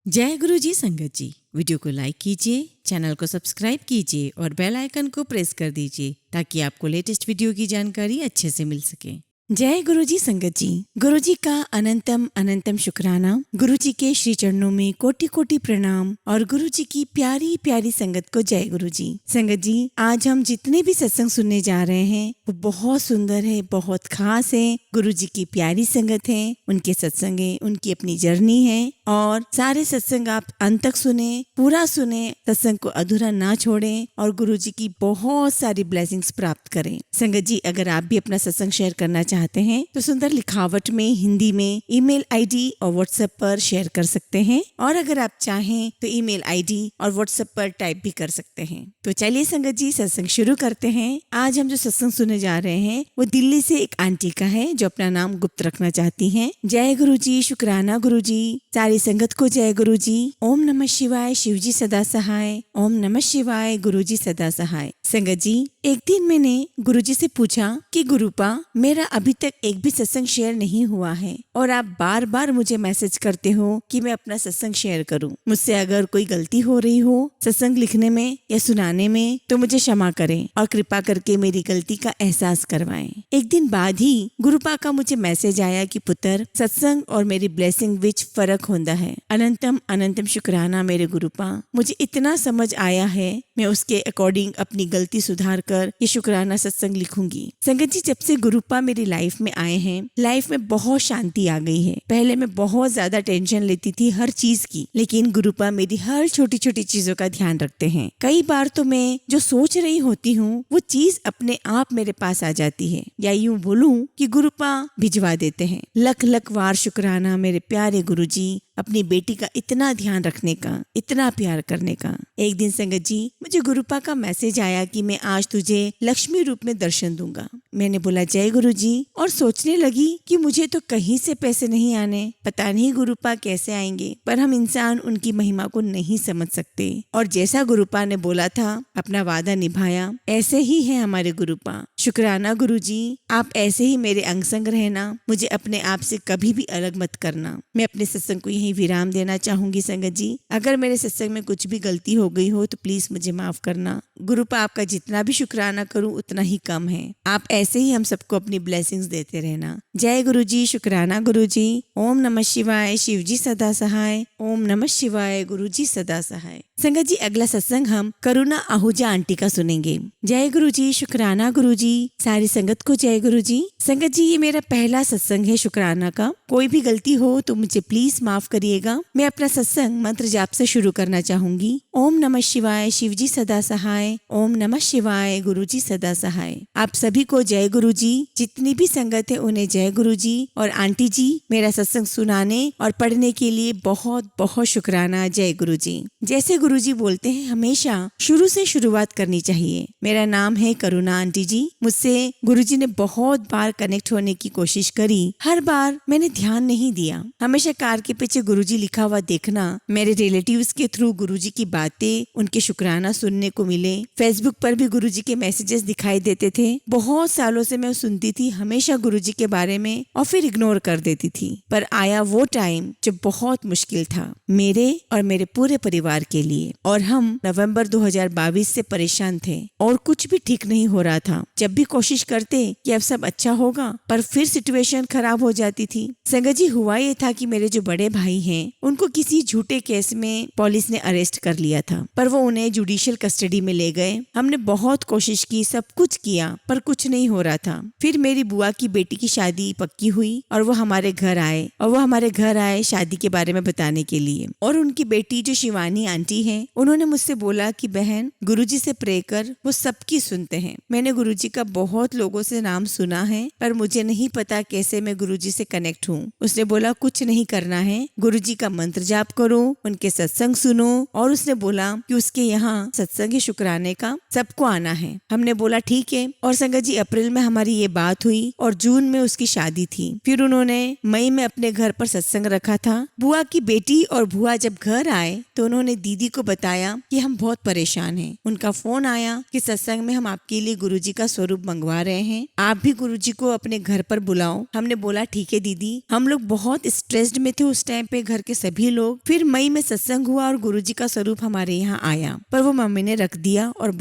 जय गुरु जी संगत जी, वीडियो को लाइक कीजिए, चैनल को सब्सक्राइब कीजिए और बेल आइकन को प्रेस कर दीजिए ताकि आपको लेटेस्ट वीडियो की जानकारी अच्छे से मिल सके। जय गुरु जी संगत जी, गुरु जी का अनंतम अनंतम शुक्राना, गुरु जी के श्री चरणों में कोटि कोटि प्रणाम और गुरु जी की प्यारी प्यारी संगत को जय गुरु जी। संगत जी, आज हम जितने भी सत्संग सुनने जा रहे हैं वो बहुत सुंदर है, बहुत खास है। गुरु जी की प्यारी संगत है, उनके सत्संग है, उनकी अपनी जर्नी है और सारे सत्संग आप अंत तक सुने, पूरा सुने, सत्संग को अधूरा ना छोड़ें और गुरु जी की बहुत सारी ब्लेसिंग्स प्राप्त करें। संगत जी, अगर आप भी अपना सत्संग शेयर करना चाहते हैं तो सुंदर लिखावट में हिंदी में ईमेल आईडी और व्हाट्सएप पर शेयर कर सकते हैं और अगर आप चाहें तो ईमेल आईडी और व्हाट्सएप पर टाइप भी कर सकते हैं। तो चलिए संगत जी, सत्संग शुरू करते हैं। आज हम जो सत्संग सुनने जा रहे हैं वो दिल्ली से एक आंटी का है जो अपना नाम गुप्त रखना चाहती हैं। जय गुरु जी, शुक्राना गुरु जी, सारी संगत को जय गुरु जी। ओम नमः शिवाय, शिव जी सदा सहाय। ओम नमः शिवाय, गुरु जी सदा सहाय। संगत जी, एक दिन मैंने गुरु जी से पूछा कि गुरुपा, मेरा अभी तक एक भी सत्संग शेयर नहीं हुआ है और आप बार बार मुझे मैसेज करते हो कि मैं अपना सत्संग शेयर करूं। मुझसे अगर कोई गलती हो रही हो सत्संग लिखने में या सुनाने में तो मुझे क्षमा करें और कृपा करके मेरी गलती का एहसास करवाएं। एक दिन बाद ही गुरुपा का मुझे मैसेज आया कि पुत्र, सत्संग और मेरी ब्लेसिंग विच फर्क होता है। अनंतम अनंतम शुक्राना मेरे गुरुपा, मुझे इतना समझ आया है, मैं उसके अकॉर्डिंग अपनी गलती सुधार कर ये शुक्राना सत्संग लिखूंगी। संगत जी, जब से गुरुपा मेरी लाइफ में आए हैं, लाइफ में बहुत शांति आ गई है। पहले मैं बहुत ज्यादा टेंशन लेती थी हर चीज की, लेकिन गुरुपा मेरी हर छोटी छोटी चीजों का ध्यान रखते हैं। कई बार तो मैं जो सोच रही होती हूँ वो चीज अपने आप मेरे पास आ जाती है, या यूँ बोलूं कि गुरुपा भिजवा देते हैं। लख लख वार शुक्राना मेरे प्यारे गुरु जी, अपनी बेटी का इतना ध्यान रखने का, इतना प्यार करने का। एक दिन संगत जी, मुझे गुरुपा का मैसेज आया कि मैं आज तुझे लक्ष्मी रूप में दर्शन दूंगा। मैंने बोला जय गुरु जी और सोचने लगी कि मुझे तो कहीं से पैसे नहीं आने, पता नहीं गुरुपा कैसे आएंगे, पर हम इंसान उनकी महिमा को नहीं समझ सकते। और जैसा गुरुपा ने बोला था, अपना वादा निभाया। ऐसे ही है हमारे गुरुपा। शुक्राना गुरु जी, आप ऐसे ही मेरे अंग संग रहना, मुझे अपने आप से कभी भी अलग मत करना। मैं अपने सत्संग को यही विराम देना चाहूंगी। संगत जी, अगर मेरे सत्संग में कुछ भी गलती हो गई हो तो प्लीज मुझे माफ करना। गुरुपा, आपका जितना भी शुक्राना करूं उतना ही कम है। आप ऐसे ही हम सबको अपनी ब्लेसिंग्स देते रहना। जय गुरु जी, शुक्राना गुरु जी। ओम नमः शिवाय, शिव जी सदा सहाय। ओम नमः शिवाय, गुरु जी सदा सहाय। संगत जी, अगला सत्संग हम करुणा आहूजा आंटी का सुनेंगे। जय गुरु जी, शुक्राना गुरु जी, सारी संगत को जय गुरु जी। संगत जी, ये मेरा पहला सत्संग है शुक्राना का। कोई भी गलती हो तो मुझे प्लीज माफ करिएगा। मैं अपना सत्संग मंत्र जाप से शुरू करना चाहूंगी। ओम नमः शिवाय, शिव जी सदा सहाय। ओम नमः शिवाय, गुरु जी सदा सहाय। आप सभी को जय गुरु जी। जितनी भी संगत है उन्हें जय गुरु जी। और आंटी जी, मेरा सत्संग सुनाने और पढ़ने के लिए बहुत बहुत शुक्राना। जय गुरु जी। जैसे गुरु जी बोलते हैं, हमेशा शुरू से शुरुआत करनी चाहिए। मेरा नाम है करुणा आंटी जी। मुझसे गुरु जी ने बहुत बार कनेक्ट होने की कोशिश करी, हर बार मैंने ध्यान नहीं दिया। हमेशा कार के पीछे गुरुजी लिखा हुआ देखना, मेरे रिलेटिव्स के थ्रू गुरुजी की बातें, उनके शुक्राना सुनने को मिले। फेसबुक पर भी गुरुजी के मैसेजेस दिखाई देते थे। बहुत सालों से मैं सुनती थी हमेशा गुरुजी के बारे में और फिर इग्नोर कर देती थी। पर आया वो टाइम जो बहुत मुश्किल था मेरे और मेरे पूरे परिवार के लिए, और हम नवंबर 2022 से परेशान थे और कुछ भी ठीक नहीं हो रहा था। जब भी कोशिश करते कि अब सब अच्छा होगा, पर फिर सिचुएशन खराब हो जाती थी। संगत जी, हुआ ये था कि मेरे जो बड़े भाई हैं उनको किसी झूठे केस में पुलिस ने अरेस्ट कर लिया था, पर वो उन्हें जुडिशियल कस्टडी में ले गए। हमने बहुत कोशिश की, सब कुछ किया, पर कुछ नहीं हो रहा था। फिर मेरी बुआ की बेटी की शादी पक्की हुई और वो हमारे घर आए शादी के बारे में बताने के लिए। और उनकी बेटी जो शिवानी आंटी है, उन्होंने मुझसे बोला कि बहन, गुरुजी से प्रे कर, वो सबकी सुनते हैं। मैंने गुरुजी का बहुत लोगों से नाम सुना है, पर मुझे नहीं पता कैसे मैं गुरुजी से कनेक्ट हूँ। उसने बोला कुछ नहीं करना है, गुरुजी का मंत्र जाप करो, उनके सत्संग सुनो। और उसने बोला कि उसके यहाँ सत्संग है शुक्राने का, सबको आना है। हमने बोला ठीक है। और संगत जी, अप्रैल में हमारी ये बात हुई और जून में उसकी शादी थी। फिर उन्होंने मई में अपने घर पर सत्संग रखा था। बुआ की बेटी और बुआ जब घर आए तो उन्होंने दीदी को बताया कि हम बहुत परेशान हैं। उनका फोन आया कि सत्संग में हम आपके लिए गुरुजी का स्वरूप मंगवा रहे हैं, आप भी गुरुजी को अपने घर पर बुलाओ। हमने बोला ठीक है दीदी। हम लोग बहुत स्ट्रेस्ड में थे उस टाइम पे, घर के सभी लोग। फिर मई में सत्संग हुआ और गुरुजी का स्वरूप हमारे यहाँ आया, पर वो मम्मी ने रख दिया और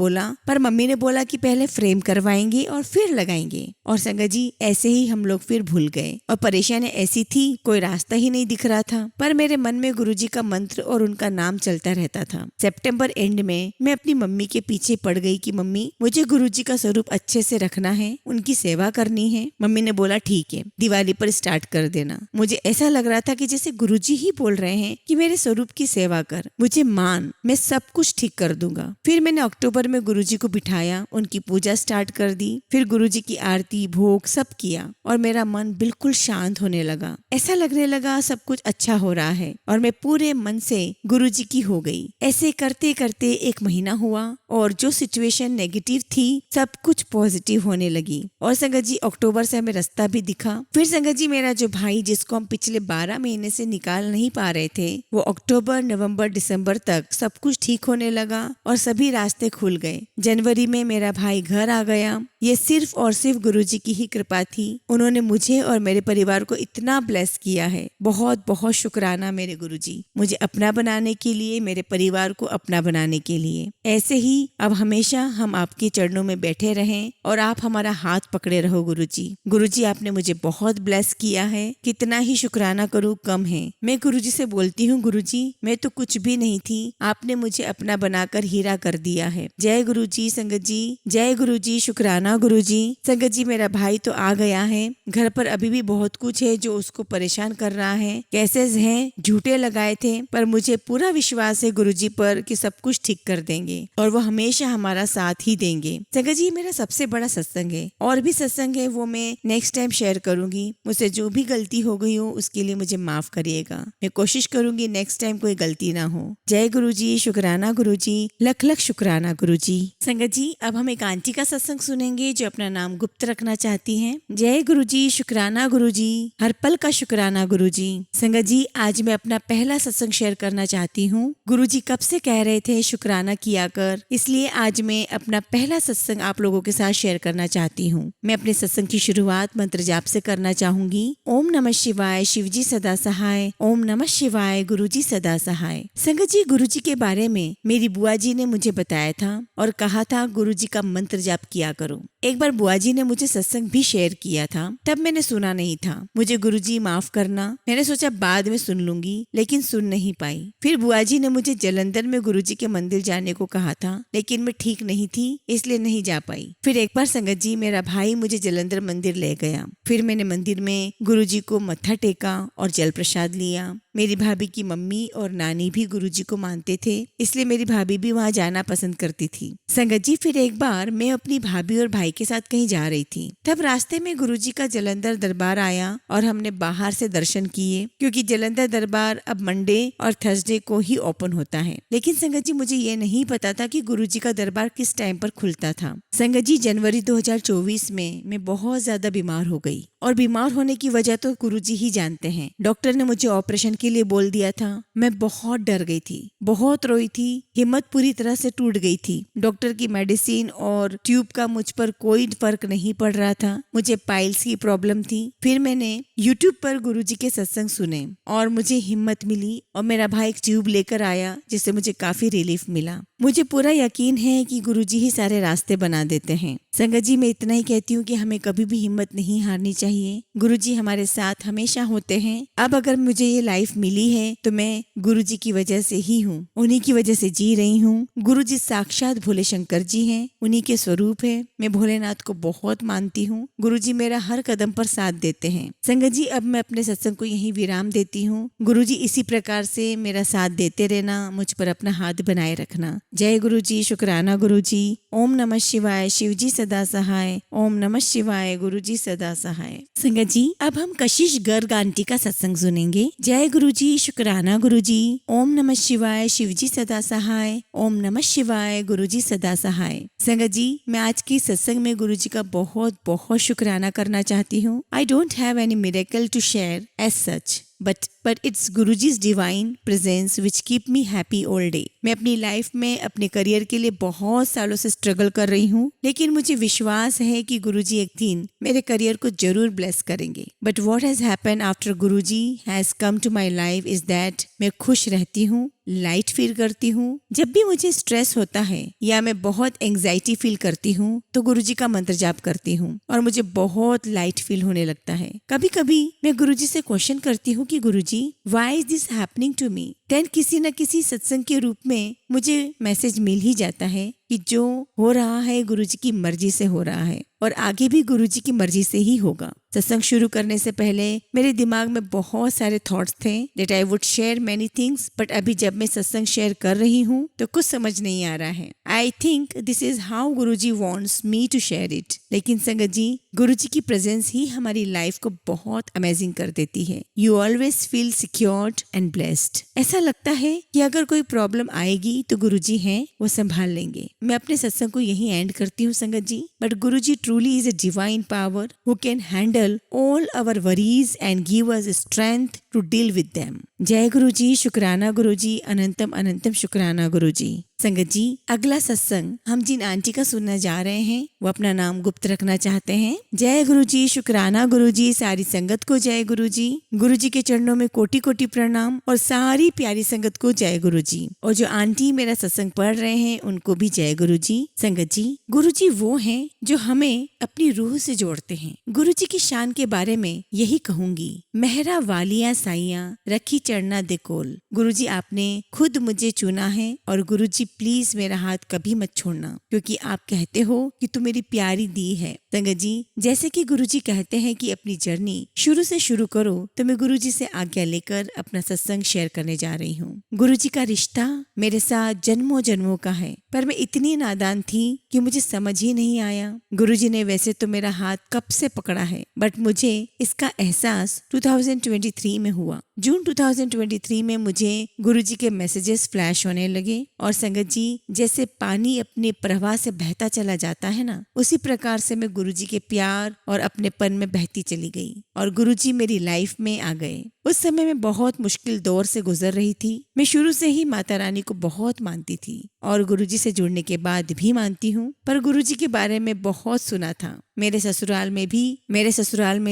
मम्मी ने बोला कि पहले फ्रेम करवाएंगे और फिर लगाएंगे। और संगत जी ऐसे ही हम लोग फिर भूल गए और परेशानी ऐसी थी, कोई रास्ता ही नहीं दिख रहा था। पर मेरे मन में गुरुजी का मंत्र और उनका नाम चलता रहता था। सितंबर एंड में मैं अपनी मम्मी के पीछे पड़ गई कि मम्मी मुझे गुरुजी का स्वरूप अच्छे से रखना है, उनकी सेवा करनी है। मम्मी ने बोला ठीक है, दिवाली पर स्टार्ट कर देना। मुझे ऐसा लग रहा था कि जैसे गुरुजी ही बोल रहे हैं कि मेरे स्वरूप की सेवा कर, मुझे मान, मैं सब कुछ ठीक कर दूंगा। फिर मैंने अक्टूबर में गुरुजी को बिठाया, उनकी पूजा स्टार्ट कर दी। फिर गुरुजी की आरती भोग सब किया और मेरा मन बिल्कुल शांत होने लगा। ऐसा लगने लगा सब कुछ अच्छा हो रहा है और मैं पूरे मन से गुरुजी की हो गई। ऐसे करते करते एक महीना हुआ और जो सिचुएशन नेगेटिव थी सब कुछ पॉजिटिव होने लगी। और संगत जी अक्टूबर से हमें रास्ता भी दिखा। फिर संगत जी मेरा जो भाई जिसको हम पिछले 12 महीने से निकाल नहीं पा रहे थे, वो अक्टूबर नवंबर दिसंबर तक सब कुछ ठीक होने लगा और सभी रास्ते खुल गए। जनवरी में मेरा भाई घर आ गया। ये सिर्फ और सिर्फ गुरुजी की ही कृपा थी। उन्होंने मुझे और मेरे परिवार को इतना ब्लेस किया है। बहुत बहुत शुक्राना मेरे गुरुजी, मुझे अपना बनाने के लिए, मेरे परिवार को अपना बनाने के लिए। ऐसे ही अब हमेशा हम आपके चरणों में बैठे रहें और आप हमारा हाथ पकड़े रहो गुरुजी। गुरुजी आपने मुझे बहुत ब्लेस किया है, कितना ही शुक्राना करूँ कम है। मैं गुरुजी से बोलती हूँ गुरुजी मैं तो कुछ भी नहीं थी, आपने मुझे अपना बनाकर हीरा कर दिया है। जय गुरुजी संगत जी, जय गुरुजी, शुक्राना गुरुजी। संगत जी मेरा भाई तो आ गया है, घर पर अभी भी बहुत कुछ है जो उसको परेशान कर रहा है। केसेस हैं, झूठे लगाए थे, पर मुझे पूरा विश्वास है गुरुजी पर कि सब कुछ ठीक कर देंगे और वो हमेशा हमारा साथ ही देंगे। संगत जी मेरा सबसे बड़ा सत्संग है, और भी सत्संग है, वो मैं नेक्स्ट टाइम शेयर करूंगी। मुझसे जो भी गलती हो गई हो उसके लिए मुझे माफ करिएगा। मैं कोशिश करूंगी नेक्स्ट टाइम कोई गलती ना हो। जय गुरुजी, शुक्राना गुरुजी, लख लख शुक्राना गुरुजी। संगत जी अब हम एक आंटी का सत्संग सुनेंगे जो अपना नाम गुप्त रखना चाहती हैं। जय गुरुजी, शुक्राना गुरुजी, हर पल का शुक्राना गुरुजी। संगत जी आज मैं अपना पहला सत्संग शेयर करना चाहती हूँ। गुरुजी कब से कह रहे थे शुक्राना किया कर, इसलिए आज मैं अपना पहला सत्संग आप लोगों के साथ शेयर करना चाहती हूँ। मैं अपने सत्संग की शुरुआत मंत्र जाप से करना चाहूंगी। ओम नमः शिवाय, शिवजी सदा सहाय। ओम नमः शिवाय, गुरुजी सदा सहाय। संगत जी गुरुजी के बारे में मेरी बुआ जी ने मुझे बताया था और कहा था गुरुजी का मंत्र जाप किया करो। एक बार बुआ जी ने मुझे सत्संग भी शेयर किया था, तब मैंने सुना नहीं था। मुझे गुरुजी माफ करना, मैंने सोचा बाद में सुन लूंगी, लेकिन सुन नहीं पाई। फिर बुआ जी ने मुझे जालंधर में गुरुजी के मंदिर जाने को कहा था, लेकिन मैं ठीक नहीं थी इसलिए नहीं जा पाई। फिर एक बार संगत जी मेरा भाई मुझे जालंधर मंदिर ले गया। फिर मैंने मंदिर में गुरुजी को मत्था टेका और जल प्रसाद लिया। मेरी भाभी की मम्मी और नानी भी गुरुजी को मानते थे, इसलिए मेरी भाभी भी वहाँ जाना पसंद करती थी। संगत जी फिर एक बार मैं अपनी भाभी और भाई के साथ कहीं जा रही थी, तब रास्ते में गुरुजी का जालंधर दरबार आया और हमने बाहर से दर्शन किए, क्योंकि जालंधर दरबार अब मंडे और थर्सडे को ही ओपन होता है। लेकिन संगत जी मुझे ये नहीं पता था कि गुरुजी का दरबार किस टाइम पर खुलता था। संगत जी जनवरी 2024 में मैं बहुत ज्यादा बीमार हो गई, और बीमार होने की वजह तो गुरुजी ही जानते हैं। डॉक्टर ने मुझे ऑपरेशन के लिए बोल दिया था। मैं बहुत डर गई थी, बहुत रोई थी, हिम्मत पूरी तरह से टूट गई थी। डॉक्टर की मेडिसिन और ट्यूब का मुझ पर कोई फर्क नहीं पड़ रहा था। मुझे पाइल्स की प्रॉब्लम थी। फिर मैंने यूट्यूब पर गुरुजी के सत्संग सुने और मुझे हिम्मत मिली और मेरा भाई एक ट्यूब लेकर आया, जिससे मुझे काफी रिलीफ मिला। मुझे पूरा यकीन है कि गुरुजी ही सारे रास्ते बना देते हैं। संगत जी मैं इतना ही कहती हूँ कि हमें कभी भी हिम्मत नहीं हारनी चाहिए। गुरुजी हमारे साथ हमेशा होते हैं। अब अगर मुझे ये लाइफ मिली है तो मैं गुरुजी की वजह से ही हूँ, उन्हीं की वजह से जी रही हूँ। गुरुजी साक्षात भोले शंकर जी हैं, उन्हीं के स्वरूप है। मैं भोलेनाथ को बहुत मानती हूँ। गुरुजी मेरा हर कदम पर साथ देते हैं। संगत जी अब मैं अपने सत्संग को यहीं विराम देती हूँ। गुरुजी इसी प्रकार से मेरा साथ देते रहना, मुझ पर अपना हाथ बनाए रखना। जय गुरुजी, शुक्राना गुरुजी। ओम नमः शिवाय, शिवजी सदा सहाय। ओम नमः शिवाय, गुरुजी सदा सहाय। संगत जी अब हम कशिश गर्ग आंटी का सत्संग सुनेंगे। जय गुरुजी, शुक्राना गुरुजी। ओम नमः शिवाय, शिवजी सदा सहाय। ओम नमः शिवाय, गुरुजी सदा सहाय। संगत जी मैं आज की सत्संग में गुरुजी का बहुत बहुत शुक्राना करना चाहती हूँ। I don't have any miracle to share as such, but but it's गुरुजी's divine presence which keep me happy all day. मैं अपनी लाइफ में अपने करियर के लिए बहुत सालों से स्ट्रगल कर रही हूँ, लेकिन मुझे विश्वास है कि गुरुजी एक दिन मेरे करियर को जरूर ब्लेस करेंगे. But what has happened after Guruji has come to my life is that मैं खुश रहती हूँ, लाइट फील करती हूँ. जब भी मुझे स्ट्रेस होता है या मैं बहुत एंजाइटी फील करती हूँ तो गुरुजी का मंत्र जाप करती हूँ और मुझे बहुत लाइट फील होने लगता है. कभी कभी मैं गुरुजी से क्वेश्चन करती हूँ कि गुरुजी why is this happening to me. Then किसी न किसी सत्संग के रूप में मुझे मैसेज मिल ही जाता है कि जो हो रहा है गुरुजी की मर्जी से हो रहा है और आगे भी गुरुजी की मर्जी से ही होगा. सत्संग शुरू करने से पहले मेरे दिमाग में बहुत सारे थॉट्स थे that I would share many things, but अभी जब मैं सत्संग शेयर कर रही हूँ तो कुछ समझ नहीं आ रहा है. I think this is how Guruji wants me to share it. लेकिन संगत जी, गुरुजी की प्रेजेंस ही हमारी लाइफ को बहुत अमेजिंग कर देती है. You always feel secured and blessed. ऐसा लगता है कि अगर कोई प्रॉब्लम आएगी तो गुरुजी हैं, वो संभाल लेंगे. मैं अपने सत्संग को यही एंड करती हूँ sangat ji. But Guruji truly is a divine power who can handle all our worries and give us strength to deal with them. जय गुरुजी, शुक्राना गुरुजी, अनंतम अनंतम शुक्राना गुरुजी. संगत जी, अगला सत्संग हम जिन आंटी का सुनने जा रहे हैं वो अपना नाम गुप्त रखना चाहते हैं. जय गुरुजी, शुक्राना गुरुजी, सारी संगत को जय गुरुजी. गुरुजी के चरणों में कोटि कोटि प्रणाम और सारी प्यारी संगत को जय गुरुजी. और जो आंटी मेरा सत्संग पढ़ रहे हैं उनको भी जय गुरुजी. संगत जी, गुरुजी वो हैं जो हमें अपनी रूह से जोड़ते हैं. गुरुजी की शान के बारे में यही कहूंगी, मेहरा वालिया साइया रखी चढ़ना दे कोल. गुरुजी आपने खुद मुझे चुना है और गुरुजी प्लीज मेरा हाथ कभी मत छोड़ना, क्योंकि आप कहते हो कि तू मेरी प्यारी दी है. संगत जी, जैसे कि गुरुजी कहते हैं कि अपनी जर्नी शुरू से शुरू करो, तो मैं गुरुजी से आज्ञा लेकर अपना सत्संग शेयर करने जा रही हूँ. गुरुजी का रिश्ता मेरे साथ जन्मों जन्मों का है, पर मैं इतनी नादान थी कि मुझे समझ ही नहीं आया. गुरुजी ने वैसे तो मेरा हाथ कब से पकड़ा है, बट मुझे इसका एहसास 2023 में हुआ. जून 2023 में मुझे गुरुजी के मैसेजेस फ्लैश होने लगे और संगत जी, जैसे पानी अपने प्रवाह से बहता चला जाता है ना, उसी प्रकार से मैं गुरुजी के प्यार और अपनेपन में बहती चली गई और गुरुजी मेरी लाइफ में आ गए. उस समय मैं बहुत मुश्किल दौर से गुजर रही थी. मैं शुरू से ही माता रानी को बहुत मानती थी और गुरुजी से जुड़ने के बाद भी मानती हूँ, पर गुरुजी के बारे में बहुत सुना था. मेरे ससुराल में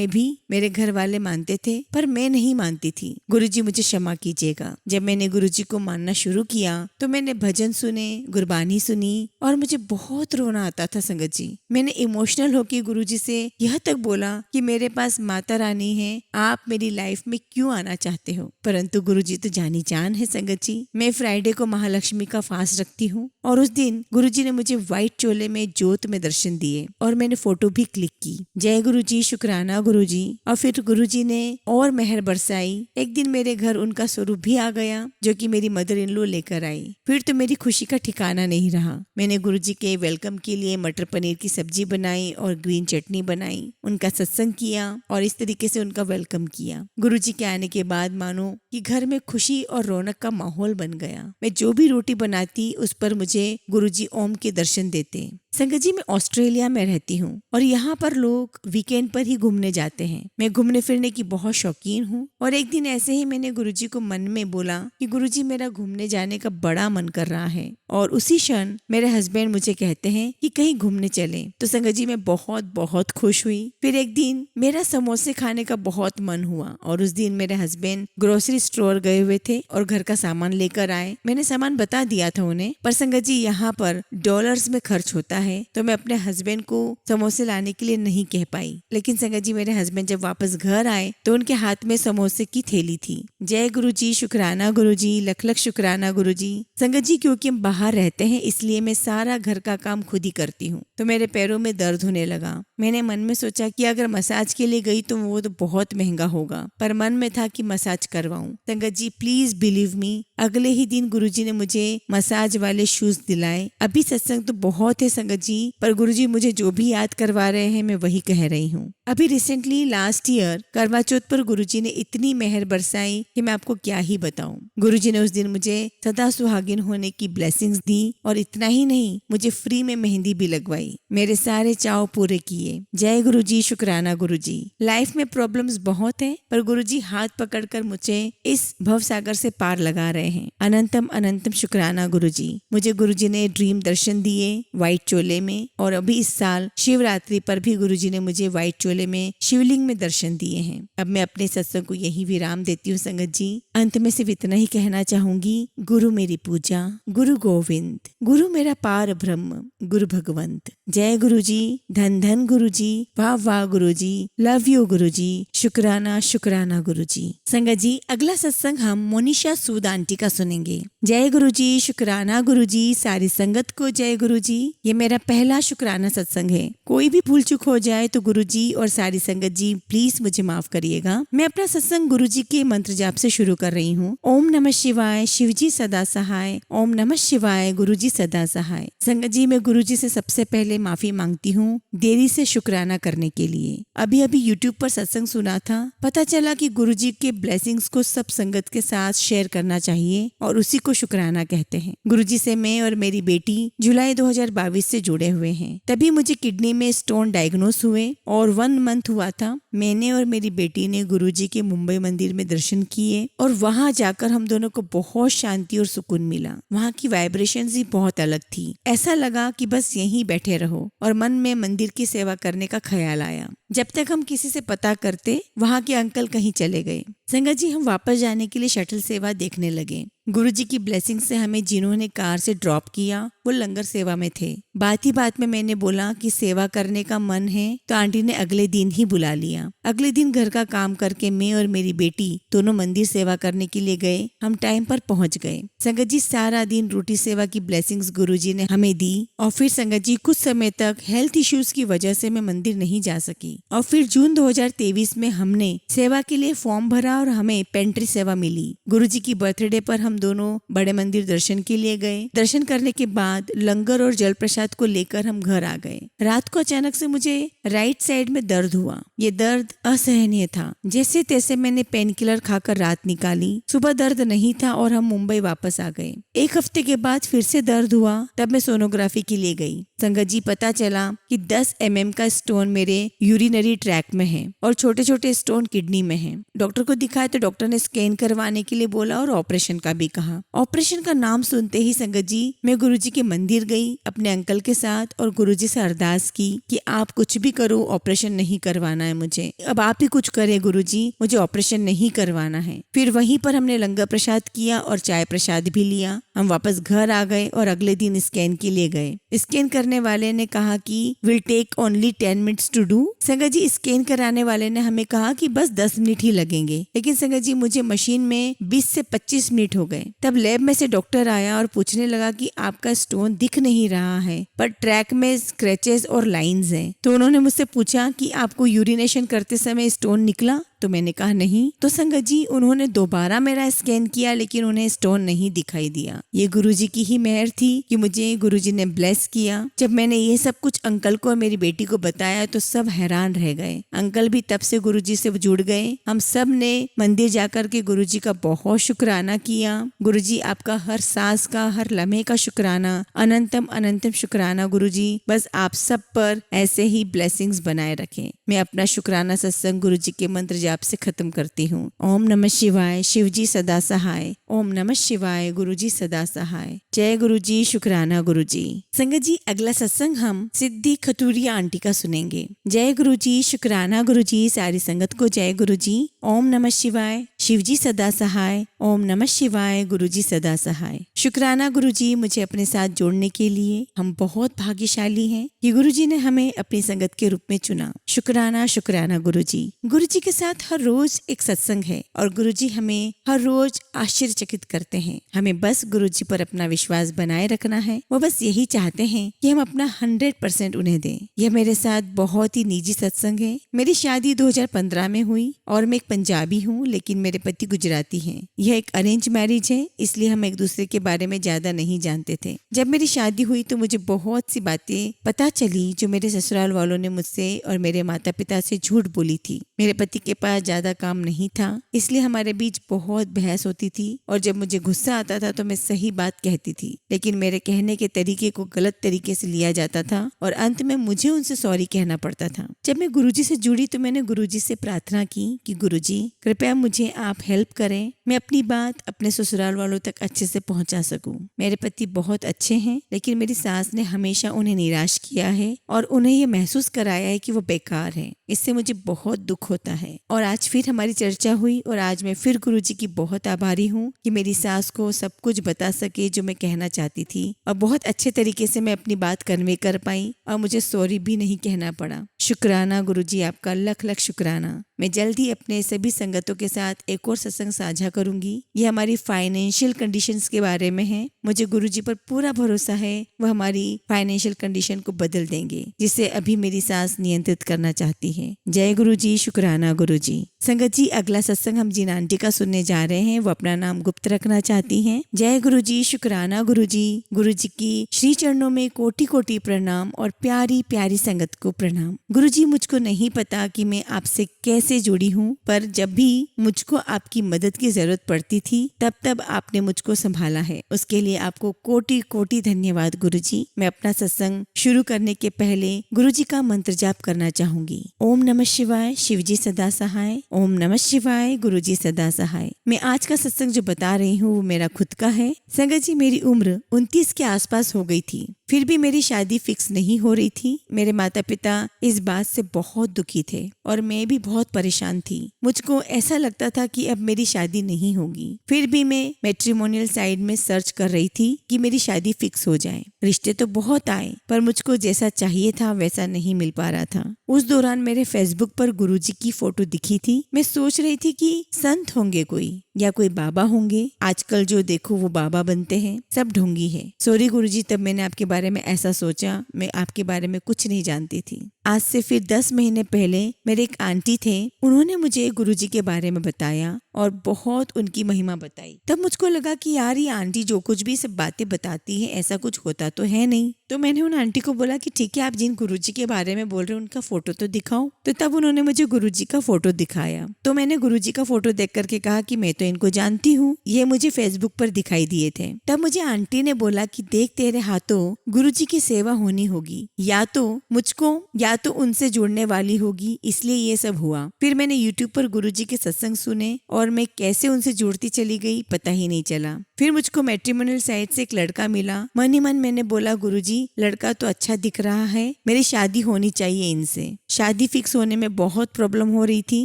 भी मेरे घर वाले मानते थे, पर मैं नहीं मानती थी. गुरुजी मुझे क्षमा कीजिएगा. जब मैंने गुरुजी को मानना शुरू किया तो मैंने भजन सुने, गुरबानी सुनी और मुझे बहुत रोना आता था. संगत जी, मैंने इमोशनल होकर गुरुजी से यह तक बोला कि मेरे पास माता रानी है, आप मेरी लाइफ में क्यों आना चाहते हो. परंतु गुरुजी तो जानी जान है. संगत जी, मैं फ्राइडे को महालक्ष्मी का फास्ट रखती हूँ और उस दिन गुरुजी ने मुझे व्हाइट चोले में जोत में दर्शन दिए और मैंने फोटो भी क्लिक की. जय गुरुजी, शुक्राना गुरुजी. और फिर गुरुजी ने और मेहर बरसाई. एक दिन मेरे घर उनका स्वरूप भी आ गया जो कि मेरी मदर इन लॉ लेकर आई. फिर तो मेरी खुशी का ठिकाना नहीं रहा. मैंने गुरुजी के वेलकम के लिए मटर पनीर की सब्जी बनाई और ग्रीन चटनी बनाई, उनका सत्संग किया और इस तरीके से उनका वेलकम किया. गुरुजी के आने के बाद मानो कि घर में खुशी और रौनक का माहौल बन गया. मैं जो भी रोटी बनाती उस पर मुझे गुरुजी ओम के दर्शन देते. संगत जी, मैं ऑस्ट्रेलिया में रहती हूँ और यहाँ पर लोग वीकेंड पर ही घूमने जाते हैं. मैं घूमने फिरने की बहुत शौकीन हूँ और एक दिन ऐसे ही मैंने गुरुजी को मन में बोला कि गुरुजी, मेरा घूमने जाने का बड़ा मन कर रहा है. और उसी क्षण मेरे हस्बैंड मुझे कहते हैं कि कहीं घूमने चले. तो संगत जी, मैं बहुत बहुत खुश हुई. फिर एक दिन मेरा समोसे खाने का बहुत मन हुआ और उस दिन मेरे हस्बैंड ग्रोसरी स्टोर गए हुए थे और घर का सामान लेकर आए. मैंने सामान बता दिया था उन्हें, पर संगत जी यहाँ पर डॉलर्स में खर्च होता है तो मैं अपने हस्बैंड को समोसे लाने के लिए नहीं कह पाई. लेकिन संगत जी, मेरे हस्बैंड जब वापस घर आए तो उनके हाथ में समोसे की थैली थी. जय गुरुजी, शुक्राना गुरुजी, लख लख शुक्राना गुरुजी. संगत जी, क्योंकि हम बाहर रहते हैं इसलिए मैं सारा घर का काम खुद ही करती हूँ, तो मेरे पैरों में दर्द होने लगा. मैंने मन में सोचा कि अगर मसाज के लिए गई तो वो तो बहुत महंगा होगा, पर मन में था कि मसाज करवाऊं. संगत जी, प्लीज बिलीव मी, अगले ही दिन गुरुजी ने मुझे मसाज वाले शूज दिलाए. अभी सत्संग तो बहुत है संगत संगत जी, पर गुरुजी मुझे जो भी याद करवा रहे हैं मैं वही कह रही हूँ। अभी रिसेंटली लास्ट ईयर करवा चौथ पर गुरुजी ने इतनी मेहर बरसाई कि मैं आपको क्या ही बताऊं। गुरुजी ने उस दिन मुझे सदा सुहागिन होने की ब्लेसिंग्स दी और इतना ही नहीं, मुझे फ्री में मेहंदी भी लगवाई, मेरे सारे चाव पूरे किए। जय गुरुजी, शुक्राना गुरुजी। लाइफ में प्रॉब्लम्स बहुत है, पर गुरुजी हाथ पकड़कर मुझे इस भव सागर से पार लगा रहे हैं। अनंतम अनंतम शुक्राना गुरुजी। मुझे गुरुजी ने ड्रीम दर्शन दिए व्हाइट चोले में, और अभी इस साल शिवरात्रि पर भी गुरुजी ने मुझे व्हाइट चोले में शिवलिंग में दर्शन दिए हैं। अब मैं अपने सत्संग को यही विराम देती हूँ संगत जी। अंत में सिर्फ इतना ही कहना चाहूंगी, गुरु मेरी पूजा, गुरु गोविंद, गुरु मेरा पार ब्रह्म, गुरु भगवंत। जय गुरुजी, धन धन गुरुजी, वाह वाह गुरुजी, लव यू गुरुजी, शुक्राना शुक्राना गुरुजी। संगत जी, अगला सत्संग हम मोनिशा सूद आंटी का सुनेंगे। जय गुरुजी, शुक्राना गुरुजी, सारी संगत को जय गुरुजी। ये मेरा पहला शुक्राना सत्संग है, कोई भी भूल चूक हो जाए तो गुरुजी और सारी संगत जी प्लीज मुझे माफ करिएगा। मैं अपना सत्संग गुरुजी के मंत्र जाप से शुरू कर रही हूँ। ओम नमः शिवाय, शिवजी सदा सहाय। ओम नमः शिवाय, गुरुजी सदा सहाय। संगत जी, मैं गुरुजी से सबसे पहले माफी मांगती हूँ देरी से शुक्राना करने के लिए। अभी अभी यूट्यूब पर सत्संग सुना था, पता चला कि गुरुजी के ब्लेसिंग्स को सब संगत के साथ शेयर करना चाहिए और उसी को शुक्राना कहते हैं। गुरुजी से मैं और मेरी बेटी जुलाई 2022 से जुड़े हुए हैं। तभी मुझे किडनी में स्टोन डायग्नोस हुए और 1 मंथ हुआ था। मैंने और मेरी बेटी ने गुरुजी के मुंबई मंदिर में दर्शन किए और वहां जाकर हम दोनों को बहुत शांति और सुकून मिला। वहां की वाइब्रेशंस ही बहुत अलग थी। ऐसा लगा कि बस यहीं बैठे रहो, और मन में मंदिर की सेवा करने का ख्याल आया। जब तक हम किसी से पता करते, वहाँ के अंकल कहीं चले गए। संगत जी, हम वापस जाने के लिए शटल सेवा देखने लगे। गुरुजी की ब्लेसिंग से हमें जिन्होंने कार से ड्रॉप किया वो लंगर सेवा में थे। बात ही बात में मैंने बोला कि सेवा करने का मन है, तो आंटी ने अगले दिन ही बुला लिया। अगले दिन घर का काम करके मैं और मेरी बेटी दोनों मंदिर सेवा करने के लिए गए। हम टाइम पर पहुंच गए। संगत जी, सारा दिन रोटी सेवा की ब्लेसिंग्स गुरुजी ने हमें दी। और फिर संगत जी, कुछ समय तक हेल्थ इश्यूज की वजह से मैं मंदिर नहीं जा सकी। और फिर जून 2023 में हमने सेवा के लिए फॉर्म भरा और हमें पेंट्री सेवा मिली। गुरुजी की बर्थडे पर हम दोनों बड़े मंदिर दर्शन के लिए गए। दर्शन करने के बाद लंगर और जल प्रसाद को लेकर हम घर आ गए। रात को अचानक से मुझे राइट साइड में दर्द हुआ। ये दर्द असहनीय था। जैसे तैसे मैंने पेन किलर खाकर रात निकाली। सुबह दर्द नहीं था और हम मुंबई वापस आ गए। 1 हफ्ते के बाद फिर से दर्द हुआ, तब मैं सोनोग्राफी के लिए गई। संगत जी, पता चला कि 10 mm का स्टोन मेरे यूरिनरी ट्रैक में है और छोटे छोटे स्टोन किडनी में है। डॉक्टर को दिखाया तो डॉक्टर ने स्कैन करवाने के लिए बोला और ऑपरेशन का भी कहा। ऑपरेशन का नाम सुनते ही संगत जी, मैं गुरुजी के मंदिर गई अपने अंकल के साथ और गुरुजी से अरदास की कि आप कुछ भी करो, ऑपरेशन नहीं करवाना है मुझे। अब आप ही कुछ करें गुरुजी, मुझे ऑपरेशन नहीं करवाना है। फिर वहीं पर हमने लंगर प्रसाद किया और चाय प्रसाद भी लिया। हम वापस घर आ गए और अगले दिन स्कैन के लिए गए। स्कैन करने वाले ने कहा कि will take only 10 minutes to do. Sangat ji, scan कराने वाले ने हमें कहा कि बस 10 मिनट ही लगेंगे, लेकिन संगत जी मुझे मशीन में 20 से 25 मिनट हो गए। तब लैब में से डॉक्टर आया और पूछने लगा कि आपका स्टोन दिख नहीं रहा है, पर ट्रैक में स्क्रैचेस और लाइंस हैं। तो उन्होंने मुझसे पूछा कि आपको यूरिनेशन करते समय स्टोन निकला? तो मैंने कहा नहीं। तो संगत जी, उन्होंने दोबारा मेरा स्कैन किया, लेकिन उन्हें स्टोन नहीं दिखाई दिया। ये गुरुजी की ही मेहर थी कि मुझे गुरुजी ने ब्लेस किया। जब मैंने ये सब कुछ अंकल को और मेरी बेटी को बताया तो सब हैरान रह गए। अंकल भी तब से गुरुजी से जुड़ गए। हम सब ने मंदिर जाकर के गुरुजी का बहुत शुक्राना किया। गुरुजी, आपका हर सांस का, हर लम्हे का शुक्राना, अनंतम अनंतम शुक्राना गुरुजी। बस आप सब पर ऐसे ही ब्लेसिंग्स बनाए रखें। मैं अपना शुक्राना सत्संग गुरुजी के मंत्र जाप से खत्म करती हूँ। ओम नमः शिवाय, शिवजी सदा सहाय। ओम नमः शिवाय, गुरुजी सदा सहाय। जय गुरुजी, शुक्राना गुरुजी। संगत जी, अगला सत्संग हम सिद्धि खतूरिया आंटी का सुनेंगे। जय गुरुजी, शुक्राना गुरुजी, सारी संगत को जय गुरुजी। ओम नमः शिवाय, शिवजी सदा सहाय। ओम नमः शिवाय, गुरुजी सदा सहाय। शुक्राना गुरुजी, मुझे अपने साथ जोड़ने के लिए। हम बहुत भाग्यशाली हैं कि गुरुजी ने हमें अपनी संगत के रूप में चुना। शुक्राना शुक्राना गुरुजी। गुरुजी के साथ हर रोज एक सत्संग है और गुरुजी हमें हर रोज आश्चर्यचकित करते हैं। हमें बस गुरुजी पर अपना विश्वास बनाए रखना है। वो बस यही चाहते हैं कि हम अपना 100% उन्हें दें। यह मेरे साथ बहुत ही निजी सत्संग है। मेरी शादी 2015 में हुई और मैं एक पंजाबी हूँ, लेकिन मेरे पति गुजराती हैं। यह एक अरेंज मैरिज है, इसलिए हम एक दूसरे के बारे बारे में ज्यादा नहीं जानते थे। जब मेरी शादी हुई तो मुझे बहुत सी बातें पता चली जो मेरे ससुराल वालों ने मुझसे और मेरे माता पिता से झूठ बोली थी। मेरे पति के पास ज्यादा काम नहीं था, इसलिए हमारे बीच बहुत बहस होती थी और जब मुझे गुस्सा आता था तो मैं सही बात कहती थी, लेकिन मेरे कहने के तरीके को गलत तरीके से लिया जाता था और अंत में मुझे उनसे सॉरी कहना पड़ता था। जब मैं गुरुजी से जुड़ी तो मैंने गुरुजी से प्रार्थना की कि गुरुजी कृपया मुझे आप हेल्प करें, मैं अपनी बात अपने ससुराल वालों तक अच्छे से पहुंचा सकूं। मेरे पति बहुत अच्छे हैं, लेकिन मेरी सास ने हमेशा उन्हें निराश किया है और उन्हें ये महसूस कराया है कि वो बेकार है। इससे मुझे बहुत दुख होता है। और आज फिर हमारी चर्चा हुई और आज मैं फिर गुरुजी की बहुत आभारी हूँ कि मेरी सास को सब कुछ बता सके जो मैं कहना चाहती थी और बहुत अच्छे तरीके से मैं अपनी बात कन्वे कर पाई और मुझे सॉरी भी नहीं कहना पड़ा। शुक्राना गुरुजी, आपका लख लख शुक्राना। मैं जल्द ही अपने सभी संगतों के साथ एक और सत्संग साझा करूंगी। ये हमारी फाइनेंशियल कंडीशंस के बारे में है। मुझे गुरुजी पर पूरा भरोसा है, वह हमारी फाइनेंशियल कंडीशन को बदल देंगे जिसे अभी मेरी सास नियंत्रित करना चाहती है। जय गुरुजी, शुक्राना गुरुजी। संगत जी, अगला सत्संग हम जिन आंटी का सुनने जा रहे हैं वो अपना नाम गुप्त रखना चाहती हैं। जय गुरुजी, शुक्राना गुरुजी। गुरुजी की श्री चरणों में कोटि कोटि प्रणाम और प्यारी प्यारी संगत को प्रणाम। गुरुजी, मुझको नहीं पता कि मैं आपसे कैसे जुड़ी हूँ, पर जब भी मुझको आपकी मदद की जरूरत पड़ती थी तब तब आपने मुझको संभाला है। उसके लिए आपको कोटि कोटि धन्यवाद गुरुजी। मैं अपना सत्संग शुरू करने के पहले गुरुजी का मंत्र जाप करना चाहूंगी। ओम नमः शिवाय, शिवजी सदा सहाय। ओम नमः शिवाय, गुरुजी सदा सहाय। मैं आज का सत्संग जो बता रही हूँ वो मेरा खुद का है। संगत जी, मेरी उम्र 29 के आसपास हो गई थी, फिर भी मेरी शादी फिक्स नहीं हो रही थी। मेरे माता पिता इस बात से बहुत दुखी थे और मैं भी बहुत परेशान थी। मुझको ऐसा लगता था कि अब मेरी शादी नहीं होगी। फिर भी मैं मैट्रिमोनियल साइट में सर्च कर रही थी कि मेरी शादी फिक्स हो जाए। रिश्ते तो बहुत आए पर मुझको जैसा चाहिए था वैसा नहीं मिल पा रहा था। उस दौरान मेरे फेसबुक पर गुरुजी की फोटो दिखी थी। मैं सोच रही थी कि संत होंगे कोई या कोई बाबा होंगे। आजकल जो देखो वो बाबा बनते हैं, सब ढोंगी है। सॉरी गुरुजी, तब मैंने आपके बारे में ऐसा सोचा। मैं आपके बारे में कुछ नहीं जानती थी। आज से फिर 10 महीने पहले मेरे एक आंटी थे, उन्होंने मुझे गुरुजी के बारे में बताया और बहुत उनकी महिमा बताई। तब मुझको लगा कि यार ये आंटी जो कुछ भी सब बातें बताती है ऐसा कुछ होता तो है नहीं। तो मैंने उन आंटी को बोला कि ठीक है, आप जिन गुरुजी के बारे में बोल रहे हो उनका फोटो तो दिखाओ। तो तब उन्होंने मुझे गुरुजी का फोटो दिखाया। तो मैंने गुरुजी का फोटो देख करके कहा कि मैं तो इनको जानती हूँ, ये मुझे फेसबुक पर दिखाई दिए थे। तब मुझे आंटी ने बोला कि देख, तेरे हाथों गुरुजी की सेवा होनी होगी, या तो मुझको या तो उनसे जुड़ने वाली होगी, इसलिए ये सब हुआ। फिर मैंने यूट्यूब पर गुरुजी के सत्संग सुने और मैं कैसे उनसे जुड़ती चली गई पता ही नहीं चला। फिर मुझको मैट्रिमोनियल साइट से एक लड़का मिला। मन ही मन मैंने बोला, गुरुजी लड़का तो अच्छा दिख रहा है, मेरी शादी होनी चाहिए इनसे। शादी फिक्स होने में बहुत प्रॉब्लम हो रही थी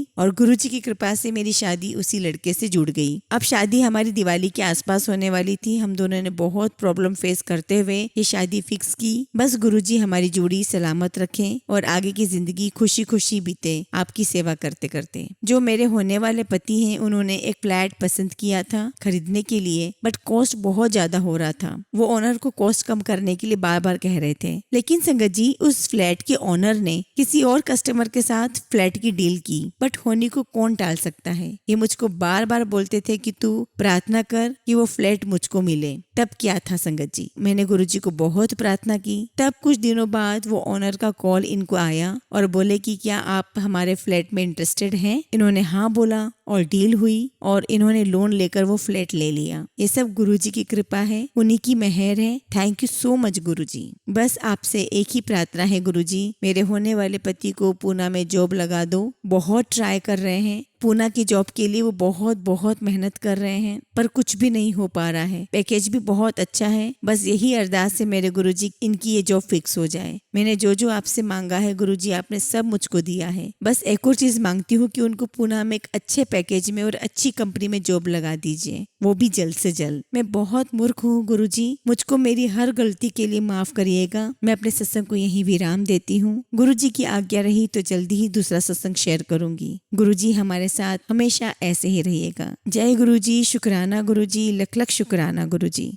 और गुरुजी की कृपा से मेरी शादी उसी लड़के से जुड़ गई। अब शादी हमारी दिवाली के आसपास होने वाली थी। हम दोनों ने बहुत प्रॉब्लम फेस करते हुए ये शादी फिक्स की। बस गुरुजी हमारी जोड़ी सलामत रखें और आगे की जिंदगी खुशी खुशी बीते आपकी सेवा करते करते। जो मेरे होने वाले पति हैं, उन्होंने एक फ्लैट पसंद किया था खरीदने के लिए, बट कॉस्ट बहुत ज्यादा हो रहा था। वो ओनर को कॉस्ट कम करने के लिए बार बार कह रहे थे, लेकिन संगत जी उस फ्लैट के ओनर ने किसी और कस्टमर के साथ फ्लैट की डील की। बट होने को कौन टाल सकता है। ये मुझको बार बार बोलते थे कि तू प्रार्थना कर कि वो फ्लैट मुझको मिले। तब क्या था संगत जी, मैंने गुरुजी को बहुत प्रार्थना की। तब कुछ दिनों बाद वो ओनर का कॉल इनको आया और बोले कि क्या आप हमारे फ्लैट में इंटरेस्टेड हैं। इन्होंने हाँ बोला और डील हुई और इन्होंने लोन लेकर वो फ्लैट ले लिया। ये सब गुरुजी की कृपा है, उन्हीं की मेहर है। थैंक यू सो मच गुरुजी। बस आपसे एक ही प्रार्थना है गुरुजी, मेरे होने वाले पति को पूना में जॉब लगा दो। बहुत ट्राई कर रहे हैं पूना की जॉब के लिए, वो बहुत मेहनत कर रहे हैं पर कुछ भी नहीं हो पा रहा है। पैकेज भी बहुत अच्छा है। बस यही अरदास है मेरे गुरुजी, इनकी ये जॉब फिक्स हो जाए। मैंने जो जो आपसे मांगा है गुरुजी, आपने सब मुझको दिया है। बस एक और चीज मांगती हूँ कि उनको पूना में एक अच्छे पैकेज में और अच्छी कंपनी में जॉब लगा दीजिए, वो भी जल्द से जल्द। मैं बहुत मूर्ख हूँ गुरुजी, मुझको मेरी हर गलती के लिए माफ करिएगा। मैं अपने सत्संग को यहीं विराम देती हूँ। गुरुजी की आज्ञा रही तो जल्दी ही दूसरा सत्संग शेयर करूंगी। गुरुजी हमारे साथ हमेशा ऐसे ही रहिएगा। जय गुरुजी, शुक्राना गुरुजी, लख लख शुक्राना गुरुजी।